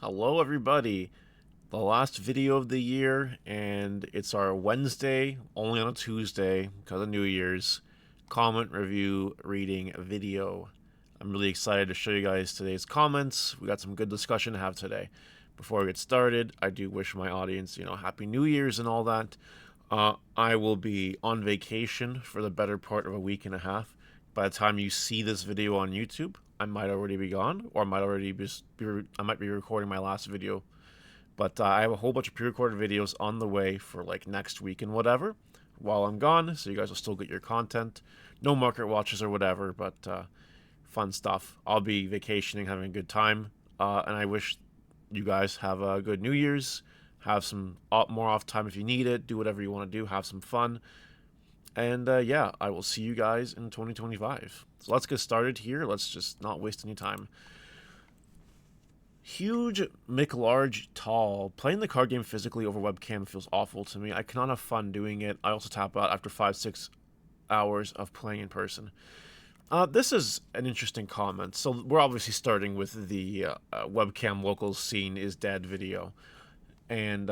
Hello everybody. The last video of the year, and it's our Wednesday, only on a Tuesday because of New Year's, comment review reading video. I'm really excited to show you guys today's comments. We got some good discussion to have today. Before we get started, I do wish my audience, Happy New Year's and all that. I will be on vacation for the better part of a week and a half. By the time you see this video on YouTube, I might already be gone, or I might be recording my last video. But I have a whole bunch of pre-recorded videos on the way for like next week and whatever while I'm gone, so you guys will still get your content. No market watches or whatever, but fun stuff. I'll be vacationing, having a good time, and I wish you guys have a good New Year's. Have some more off time if you need it. Do whatever you want to do. Have some fun. And yeah, I will see you guys in 2025. So let's get started here. Let's just not waste any time. Huge, McLarge, tall. Playing the card game physically over webcam feels awful to me. I cannot have fun doing it. I also tap out after 5-6 hours of playing in person. This is an interesting comment. So we're obviously starting with the webcam locals scene is dead video. And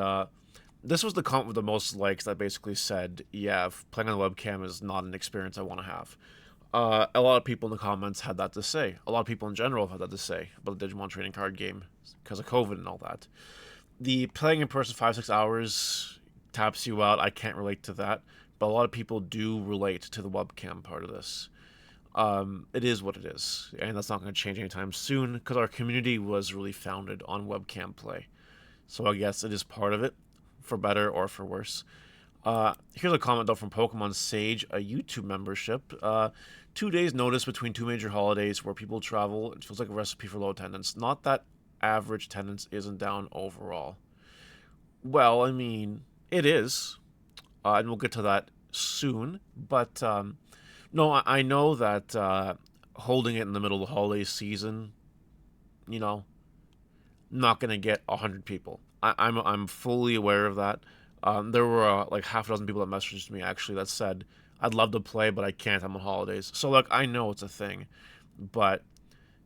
this was the comment with the most likes that basically said, yeah, playing on the webcam is not an experience I want to have. A lot of people in the comments had that to say. A lot of people in general have had that to say about the Digimon trading card game because of COVID and all that. The playing in person 5-6 hours taps you out. I can't relate to that, but a lot of people do relate to the webcam part of this. It is what it is, and that's not going to change anytime soon because our community was really founded on webcam play. So I guess it is part of it, for better or for worse. Here's a comment though from Pokemon Sage, a YouTube membership. 2 days notice between two major holidays where people travel. It feels like a recipe for low attendance. Not that average attendance isn't down overall. Well, I mean, it is. And we'll get to that soon. But no, I know that holding it in the middle of the holiday season, you know, not going to get 100 people. I'm fully aware of that. There were like half a dozen people that messaged me actually that said, I'd love to play, but I can't. I'm on holidays. So, like, I know it's a thing. But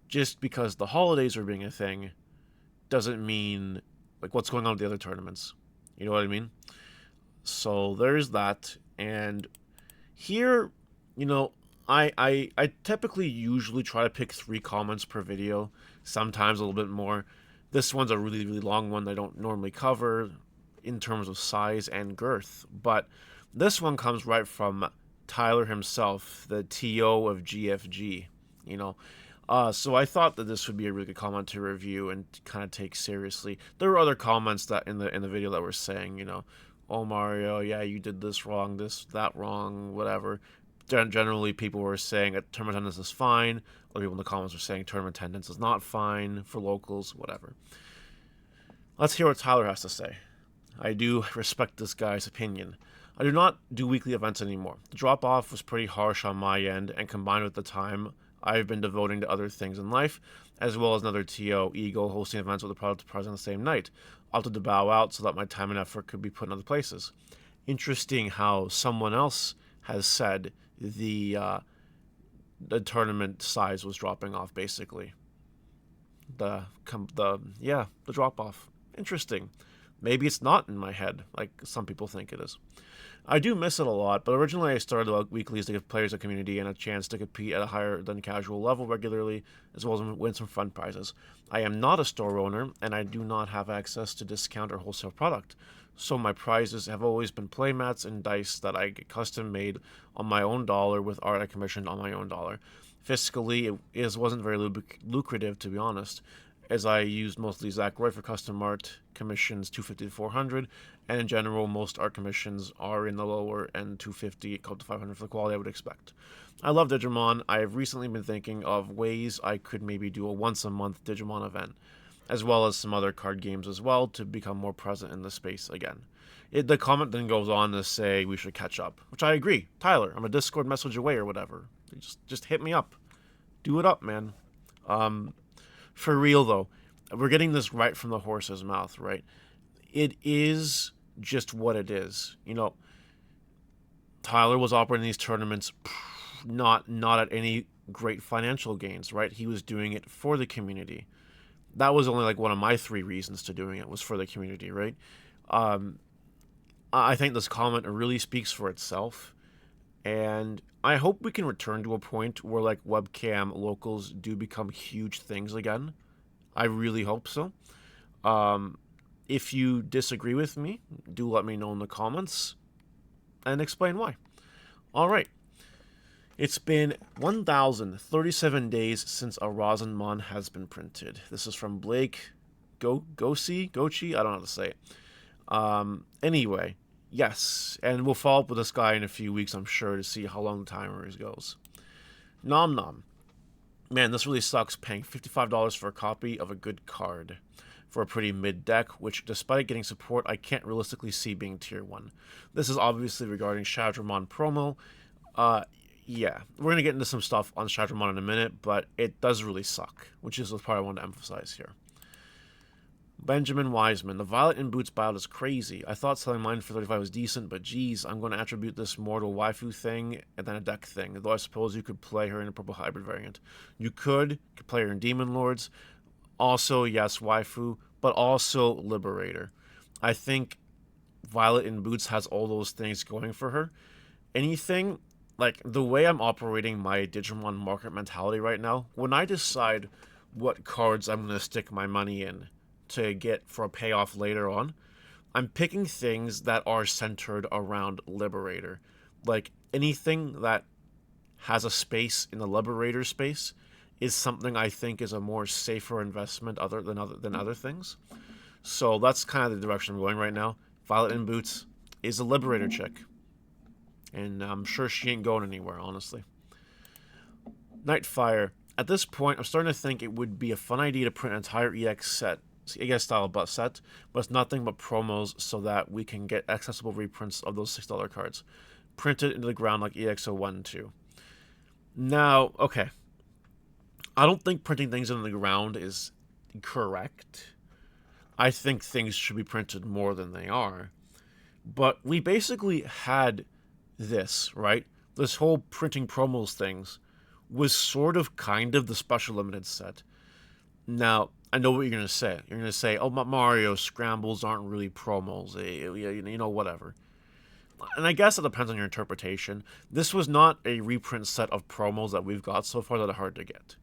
just because the holidays are being a thing doesn't mean, like, what's going on with the other tournaments. You know what I mean? So, there's that. And here, I typically usually try to pick 3 comments per video, sometimes a little bit more. This one's a really, really long one that I don't normally cover in terms of size and girth. But this one comes right from Tyler himself, the TO of GFG, So I thought that this would be a really good comment to review and kind of take seriously. There were other comments that in the video that were saying, oh Mario, yeah, you did this wrong, that wrong, whatever. Generally, people were saying that tournament attendance is fine. Other people in the comments were saying tournament attendance is not fine for locals, whatever. Let's hear what Tyler has to say. I do respect this guy's opinion. I do not do weekly events anymore. The drop-off was pretty harsh on my end, and combined with the time I've been devoting to other things in life, as well as another TO, Eagle, hosting events with the product prize on the same night, I opted to bow out so that my time and effort could be put in other places. Interesting how someone else has said the tournament size was dropping off, basically. The drop-off. Interesting. Maybe it's not in my head, like some people think it is. I do miss it a lot, but originally I started weeklies to give players a community and a chance to compete at a higher than casual level regularly, as well as win some fun prizes. I am not a store owner, and I do not have access to discount or wholesale product, so my prizes have always been playmats and dice that I get custom made on my own dollar with art I commissioned on my own dollar. Fiscally, it wasn't very lucrative, to be honest, as I used mostly Zach Roy for custom art commissions 250 to 400, and in general most art commissions are in the lower end 250 up to 500 for the quality I would expect. I love Digimon. I have recently been thinking of ways I could maybe do a once a month Digimon event, as well as some other card games as well to become more present in the space again. The comment then goes on to say we should catch up, which I agree. Tyler, I'm a Discord message away or whatever. Just hit me up. Do it up, man. For real, though, we're getting this right from the horse's mouth, right? It is just what it is. Tyler was operating these tournaments not at any great financial gains, right? He was doing it for the community. That was only like one of my 3 reasons to doing it, was for the community, right? Um, I think this comment really speaks for itself, and I hope we can return to a point where like webcam locals do become huge things again. I really hope so. Um, if you disagree with me, do let me know in the comments and explain why. All right. It's been 1,037 days since a Rosinmon has been printed. This is from Blake Gochi? I don't know how to say it. Anyway, yes, and we'll follow up with this guy in a few weeks, I'm sure, to see how long the timer goes. Nom nom. Man, this really sucks, paying $55 for a copy of a good card for a pretty mid deck, which, despite getting support, I can't realistically see being tier 1. This is obviously regarding Shadramon promo. Yeah, we're going to get into some stuff on Shadramon in a minute, but it does really suck, which is the part I want to emphasize here. Benjamin Wiseman, the Violet in Boots buyout is crazy. I thought selling mine for 35 was decent, but geez, I'm going to attribute this more to a waifu thing and then a deck thing, though I suppose you could play her in a purple hybrid variant. You could play her in Demon Lords, also, yes, waifu, but also Liberator. I think Violet in Boots has all those things going for her. Anything, like, the way I'm operating my Digimon market mentality right now, when I decide what cards I'm going to stick my money in to get for a payoff later on, I'm picking things that are centered around Liberator. Like, anything that has a space in the Liberator space is something I think is a more safer investment than other things. So that's kind of the direction I'm going right now. Violet in Boots is a Liberator chick, and I'm sure she ain't going anywhere, honestly. Nightfire. At this point, I'm starting to think it would be a fun idea to print an entire EX set, EX style bus set, but it's nothing but promos so that we can get accessible reprints of those $6 cards, printed into the ground like EX01 and 2. Now, okay, I don't think printing things into the ground is correct. I think things should be printed more than they are. But we basically had this, right? This whole printing promos things was sort of kind of the special limited set. Now, I know what you're going to say. You're going to say, oh, Mario scrambles aren't really promos. You know, whatever. And I guess it depends on your interpretation. This was not a reprint set of promos that we've got so far that are hard to get.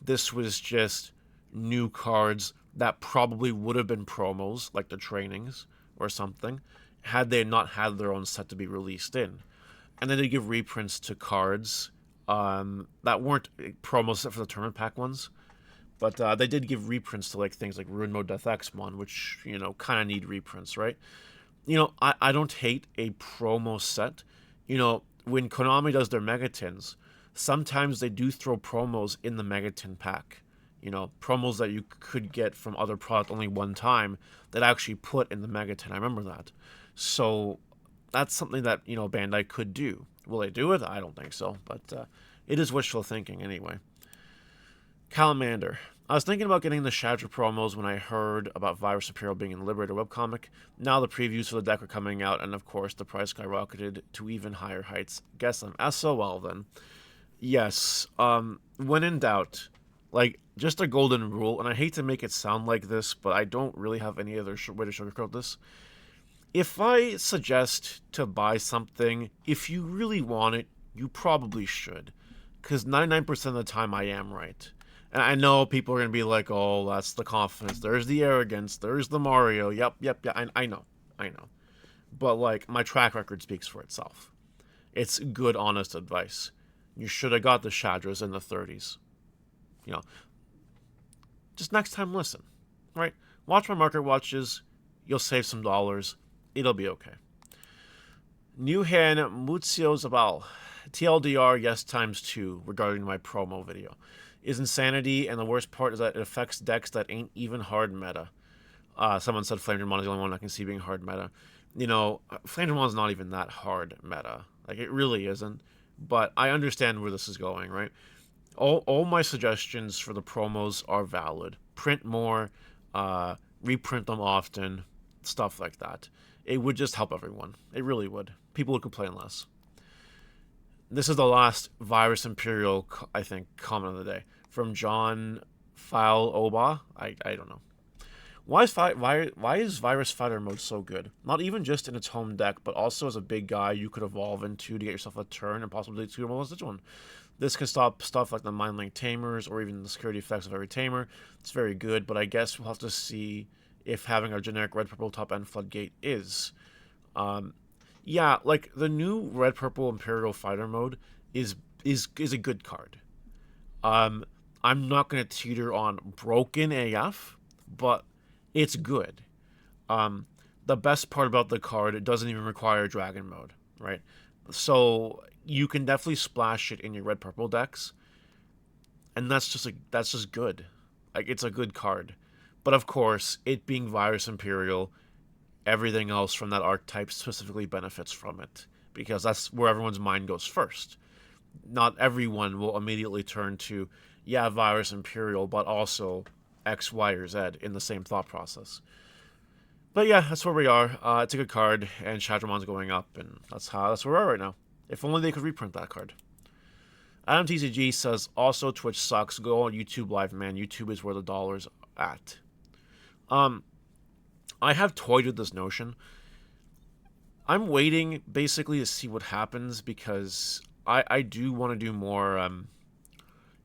This was just new cards that probably would have been promos, like the trainings or something, had they not had their own set to be released in. And then they give reprints to cards that weren't promos for the tournament pack ones, but they did give reprints to like things like Ruin Mode Death Xmon, which, you know, kind of need reprints, right? You know, I don't hate a promo set. You know, when Konami does their Megatins, sometimes they do throw promos in the Megatin pack. You know, promos that you could get from other product only one time that actually put in the Megatin. I remember that. So that's something that, you know, Bandai could do. Will they do it? I don't think so, but it is wishful thinking anyway. Calamander. I was thinking about getting the Shadra promos when I heard about Virus Imperial being in the Liberator webcomic. Now the previews for the deck are coming out, and of course the price skyrocketed to even higher heights. Guess I'm SOL then. Yes, when in doubt, like, just a golden rule, and I hate to make it sound like this, but I don't really have any other way to sugarcoat this. If I suggest to buy something, if you really want it, you probably should. Because 99% of the time I am right. And I know people are going to be like, oh, that's the confidence. There's the arrogance. There's the Mario. Yep. I know. But, like, my track record speaks for itself. It's good, honest advice. You should have got the Shadras in the 30s. You know, just next time listen, right? Watch my market watches. You'll save some dollars. It'll be okay. Nuhan Muzio Zabal. TLDR, yes times 2 regarding my promo video. Is insanity, and the worst part is that it affects decks that ain't even hard meta. Someone said Flame Dramon is the only one I can see being hard meta. You know, Flame Dramon is not even that hard meta. Like, it really isn't. But I understand where this is going, right? All my suggestions for the promos are valid. Print more, reprint them often, stuff like that. It would just help everyone. It really would. People would complain less. This is the last Virus Imperial, I think, comment of the day. From John File Oba. I don't know. Why is Virus Fighter mode so good? Not even just in its home deck, but also as a big guy you could evolve into to get yourself a turn and possibly two more this one. This can stop stuff like the Mind Link Tamers or even the security effects of every Tamer. It's very good, but I guess we'll have to see if having a generic red purple top end floodgate is. Um, yeah, like the new red purple Imperial Fighter mode is a good card. Um, I'm not gonna teeter on broken AF, but it's good. Um, the best part about the card, it doesn't even require dragon mode, right? So you can definitely splash it in your red purple decks, and that's just good. Like it's a good card. But of course, it being Virus Imperial, everything else from that archetype specifically benefits from it because that's where everyone's mind goes first. Not everyone will immediately turn to, yeah, Virus Imperial, but also X, Y, or Z in the same thought process. But yeah, that's where we are. It's a good card, and Shadramon's going up, and that's where we are right now. If only they could reprint that card. Adam TCG says, also Twitch sucks. Go on YouTube Live, man. YouTube is where the dollar's at. Um, I have toyed with this notion. I'm waiting basically to see what happens because I do want to do more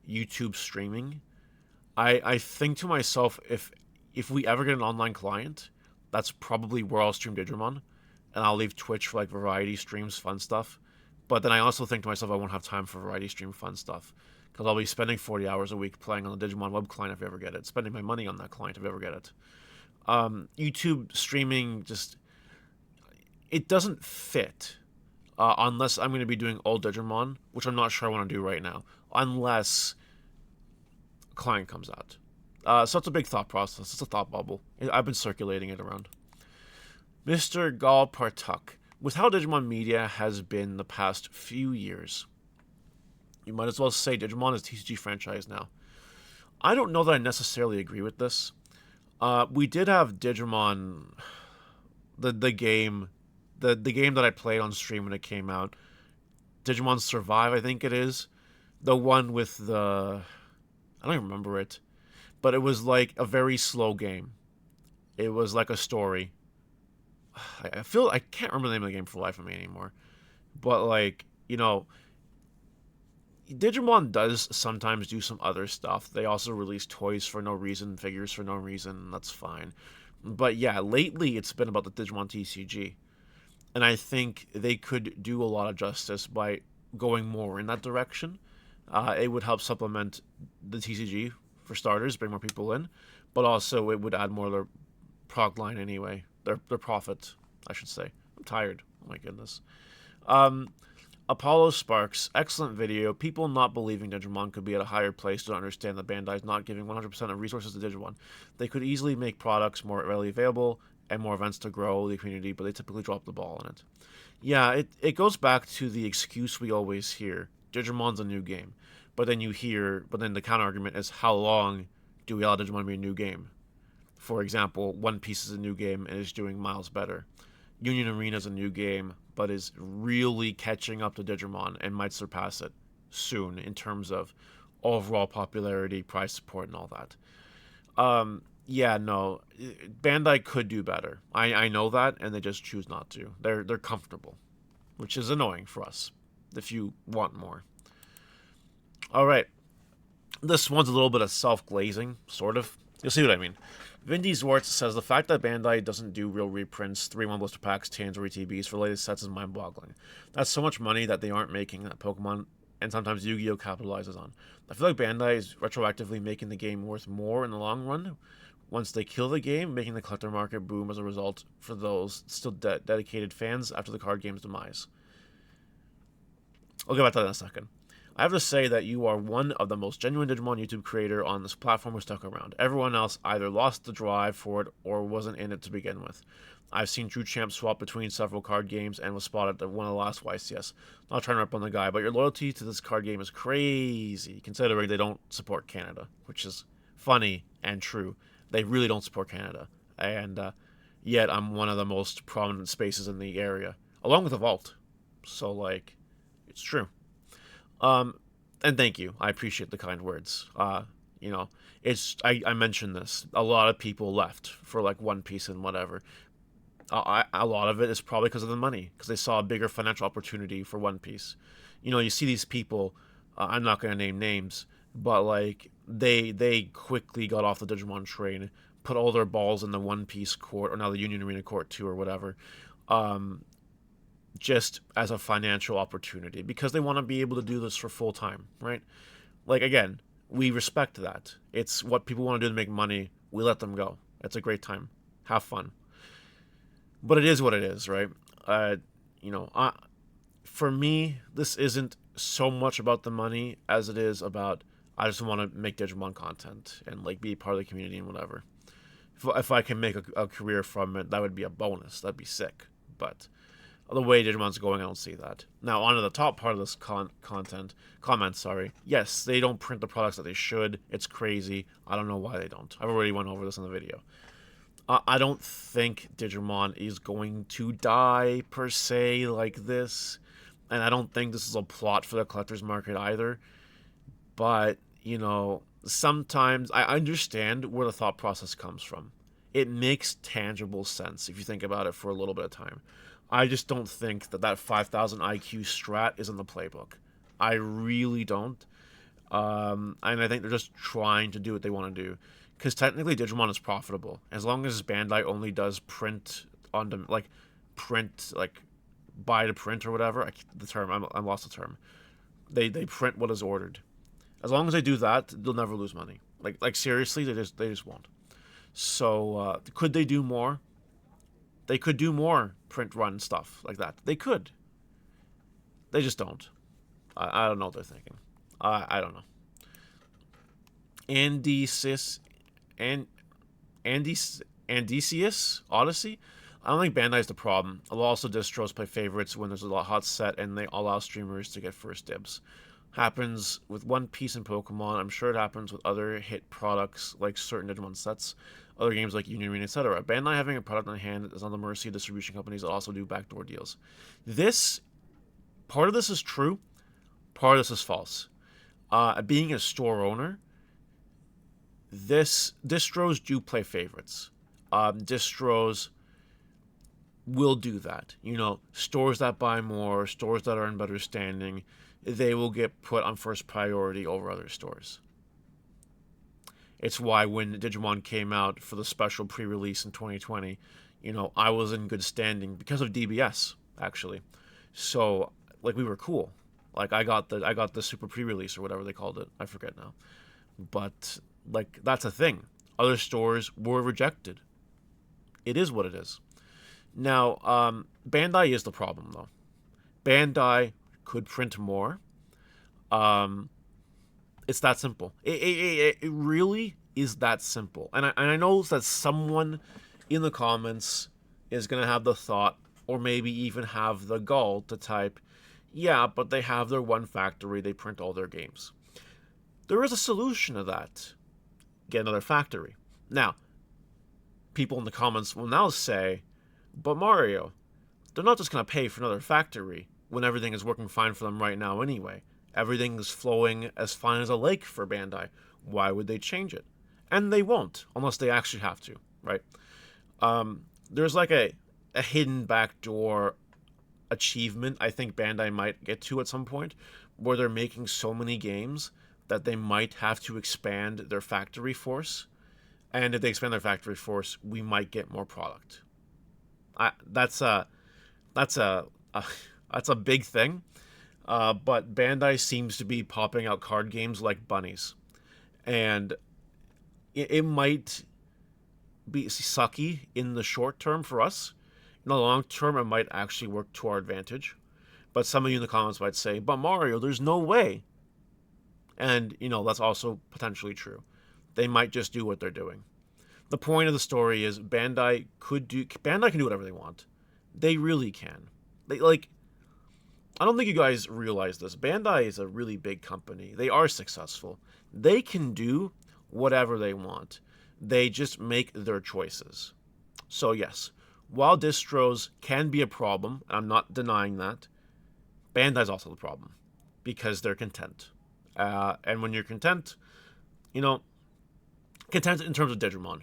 YouTube streaming. I think to myself, if we ever get an online client, that's probably where I'll stream Digimon, and I'll leave Twitch for like variety streams, fun stuff. But then I also think to myself, I won't have time for variety stream, fun stuff, because I'll be spending 40 hours a week playing on the Digimon web client if I ever get it, spending my money on that client if I ever get it. YouTube streaming just it doesn't fit unless I'm going to be doing all Digimon, which I'm not sure I want to do right now, unless a client comes out. So it's a big thought process. It's a thought bubble. I've been circulating it around. Mr. Gal Partuk. With how Digimon media has been the past few years, you might as well say Digimon is TCG Franchise now. I don't know that I necessarily agree with this. We did have Digimon, the game, the game that I played on stream when it came out. Digimon Survive, I think it is. The one with the... I don't even remember it. But it was like a very slow game. It was like a story. I can't remember the name of the game for the life of me anymore. But like, Digimon does sometimes do some other stuff. They also release toys for no reason, figures for no reason. That's fine. But yeah, lately it's been about the Digimon TCG. And I think they could do a lot of justice by going more in that direction. It would help supplement the TCG for starters, bring more people in, but also it would add more of their prog line anyway, their profit, I should say. I'm tired. Oh my goodness. Apollo Sparks, excellent video. People not believing Digimon could be at a higher place to understand that Bandai is not giving 100% of resources to Digimon. They could easily make products more readily available and more events to grow the community, but they typically drop the ball on it. Yeah, it goes back to the excuse we always hear. Digimon's a new game. But then the counter argument is how long do we allow Digimon to be a new game? For example, One Piece is a new game and is doing miles better. Union Arena is a new game, but is really catching up to Digimon and might surpass it soon in terms of overall popularity, price support, and all that. Yeah, no, Bandai could do better. I know that, and they just choose not to. They're comfortable, which is annoying for us if you want more. All right, this one's a little bit of self-glazing, sort of. You'll see what I mean. Vindy Zwartz says the fact that Bandai doesn't do real reprints, 3-1 blister packs, tans, or ETBs for latest sets is mind-boggling. That's so much money that they aren't making that Pokemon and sometimes Yu-Gi-Oh! Capitalizes on. I feel like Bandai is retroactively making the game worth more in the long run. Once they kill the game, making the collector market boom as a result for those still dedicated fans after the card game's demise. I'll get back to that in a second. I have to say that you are one of the most genuine Digimon YouTube creator on this platform who stuck around. Everyone else either lost the drive for it or wasn't in it to begin with. I've seen True Champ swap between several card games and was spotted at one of the last YCS. Not trying to rip on the guy, but your loyalty to this card game is crazy, considering they don't support Canada, which is funny and true. They really don't support Canada, and yet I'm one of the most prominent spaces in the area, along with the Vault. So, like, it's true. And thank you. I appreciate the kind words. You know, I mentioned this. A lot of people left for like One Piece and whatever. A lot of it is probably because of the money, because they saw a bigger financial opportunity for One Piece. You know, you see these people. I'm not going to name names, but like they quickly got off the Digimon train, put all their balls in the One Piece court, or now the Union Arena court too, or whatever, um, just as a financial opportunity because they want to be able to do this for full time, right? Like again, we respect that. It's what people want to do to make money. We let them go. It's a great time. Have fun. But it is what it is, right? Uh, you know, for me, this isn't so much about the money as it is about I just want to make Digimon content and like be part of the community and whatever. If I can make a career from it, that would be a bonus. That'd be sick. But the way Digimon's going, I don't see that. Now, on to the top part of this comment, sorry. Yes, they don't print the products that they should. It's crazy. I don't know why they don't. I've already went over this in the video. I don't think Digimon is going to die, per se, like this. And I don't think this is a plot for the collector's market either. But, you know, sometimes I understand where the thought process comes from. It makes tangible sense if you think about it for a little bit of time. I just don't think that 5,000 IQ strat is in the playbook. I really don't. And I think they're just trying to do what they want to do. Because technically Digimon is profitable. As long as Bandai only does print on them, like, print, like, buy to print or whatever. I'm lost the term. They print what is ordered. As long as they do that, they'll never lose money. Like seriously, they just won't. So could they do more? They could do more print run stuff like that. They could. They just don't. I don't know what they're thinking. I don't know. And Andicius Odyssey. I don't think Bandai's the problem. A lot of distros play favorites when there's a lot hot set and they allow streamers to get first dibs. Happens with One Piece and Pokemon. I'm sure it happens with other hit products like certain Digimon sets, other games like Union Arena, etc. Bandai having a product on hand is on the mercy of distribution companies that also do backdoor deals. Part of this is true, part of this is false. Being a store owner, distros do play favorites. Distros will do that. You know, stores that buy more, stores that are in better standing, they will get put on first priority over other stores. It's why when Digimon came out for the special pre-release in 2020, you know, I was in good standing because of DBS, actually. So, like, we were cool. Like, I got the super pre-release or whatever they called it. I forget now. But, like, that's a thing. Other stores were rejected. It is what it is. Now, Bandai is the problem, though. Bandai could print more. It's that simple. It really is that simple. And I know that someone in the comments is going to have the thought, or maybe even have the gall to type, yeah, but they have their one factory, they print all their games. There is a solution to that. Get another factory. Now, people in the comments will now say, but Mario, they're not just going to pay for another factory when everything is working fine for them right now anyway. Everything is flowing as fine as a lake for Bandai. Why would they change it? And they won't, unless they actually have to, right? There's like a hidden backdoor achievement I think Bandai might get to at some point, where they're making so many games that they might have to expand their factory force. And if they expand their factory force, we might get more product. That's a big thing. But Bandai seems to be popping out card games like bunnies. And it might be sucky in the short term for us. In the long term, it might actually work to our advantage. But some of you in the comments might say, but Mario, there's no way. And, you know, that's also potentially true. They might just do what they're doing. The point of the story is Bandai can do whatever they want. They really can. I don't think you guys realize this. Bandai is a really big company. They are successful. They can do whatever they want. They just make their choices. So yes, while distros can be a problem, I'm not denying that, Bandai's also the problem. Because they're content. And when you're content, you know, content in terms of Digimon,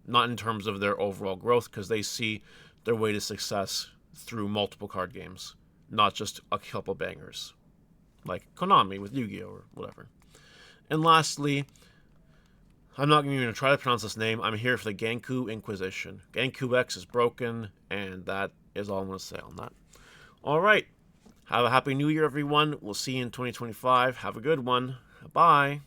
not in terms of their overall growth, because they see their way to success through multiple card games, not just a couple bangers, like Konami with Yu-Gi-Oh! Or whatever. And lastly, I'm not even going to try to pronounce this name. I'm here for the Ganku Inquisition. Ganku X is broken, and that is all I'm going to say on that. Alright, have a happy new year, everyone. We'll see you in 2025. Have a good one. Bye.